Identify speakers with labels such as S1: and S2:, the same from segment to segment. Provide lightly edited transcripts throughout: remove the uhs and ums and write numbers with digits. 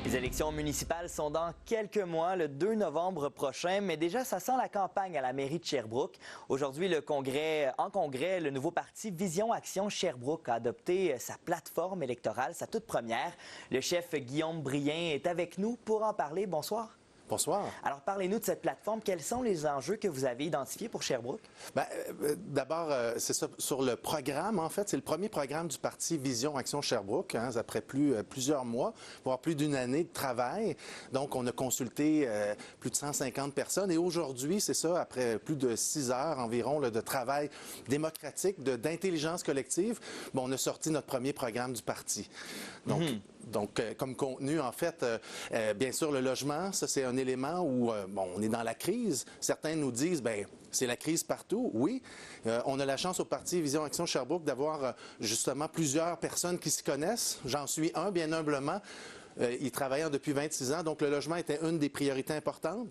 S1: Les élections municipales sont dans quelques mois, le 2 novembre prochain, mais déjà, ça sent la campagne à la mairie de Sherbrooke. Aujourd'hui, en congrès, le nouveau parti Vision Action Sherbrooke a adopté sa plateforme électorale, sa toute première. Le chef Guillaume Brien est avec nous pour en parler. Bonsoir.
S2: Bonsoir.
S1: Alors, parlez-nous de cette plateforme. Quels sont les enjeux que vous avez identifiés pour Sherbrooke?
S2: D'abord, c'est ça, sur le programme, en fait, c'est le premier programme du parti Vision Action Sherbrooke, après plusieurs mois, voire plus d'une année de travail. Donc, on a consulté plus de 150 personnes et aujourd'hui, c'est ça, après plus de 6 heures environ de travail démocratique, d'intelligence collective, on a sorti notre premier programme du parti. Donc, comme contenu, en fait, bien sûr, le logement, ça, c'est un élément où, on est dans la crise. Certains nous disent, c'est la crise partout. Oui, on a la chance au parti Vision Action Sherbrooke d'avoir justement plusieurs personnes qui s'y connaissent. J'en suis un, bien humblement. Y travaillant depuis 26 ans, donc le logement était une des priorités importantes.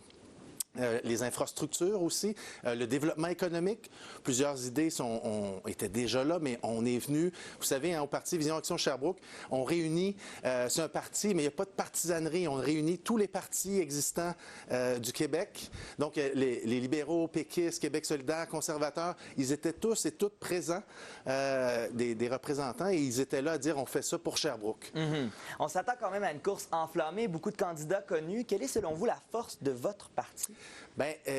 S2: Les infrastructures aussi, le développement économique. Plusieurs idées étaient déjà là, mais on est venu, vous savez, au Parti Vision Action Sherbrooke, on réunit, c'est un parti, mais il n'y a pas de partisanerie, on réunit tous les partis existants du Québec. Donc, les libéraux, péquistes, Québec solidaire, conservateurs, ils étaient tous et toutes présents, des représentants, et ils étaient là à dire, on fait ça pour Sherbrooke.
S1: On s'attend quand même à une course enflammée, beaucoup de candidats connus. Quelle est, selon vous, la force de votre parti?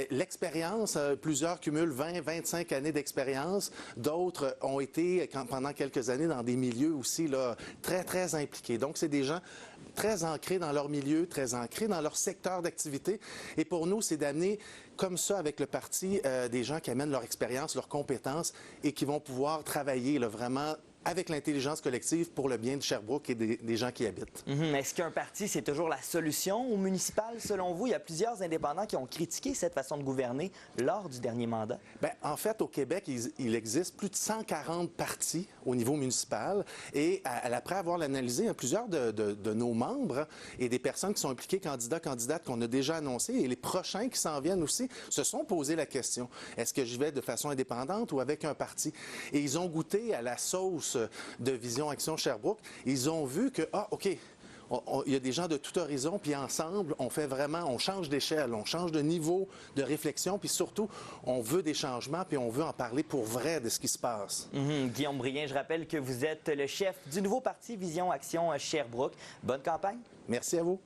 S2: L'expérience, plusieurs cumulent 20, 25 années d'expérience. D'autres ont été pendant quelques années dans des milieux aussi très, très impliqués. Donc, c'est des gens très ancrés dans leur milieu, très ancrés dans leur secteur d'activité. Et pour nous, c'est d'amener comme ça avec le parti des gens qui amènent leur expérience, leurs compétences et qui vont pouvoir travailler vraiment avec l'intelligence collective pour le bien de Sherbrooke et des gens qui y habitent.
S1: Est-ce qu'un parti, c'est toujours la solution au municipal, selon vous? Il y a plusieurs indépendants qui ont critiqué cette façon de gouverner lors du dernier mandat.
S2: En fait, au Québec, il existe plus de 140 partis au niveau municipal et après avoir analysé plusieurs de nos membres et des personnes qui sont impliquées, candidates qu'on a déjà annoncés et les prochains qui s'en viennent aussi, se sont posé la question, est-ce que j'y vais de façon indépendante ou avec un parti? Et ils ont goûté à la sauce de Vision Action Sherbrooke. Ils ont vu que, OK, il y a des gens de tout horizon, puis ensemble, on change d'échelle, on change de niveau de réflexion, puis surtout, on veut des changements, puis on veut en parler pour vrai de ce qui se passe.
S1: Guillaume Brien, je rappelle que vous êtes le chef du nouveau parti Vision Action Sherbrooke. Bonne campagne.
S2: Merci à vous.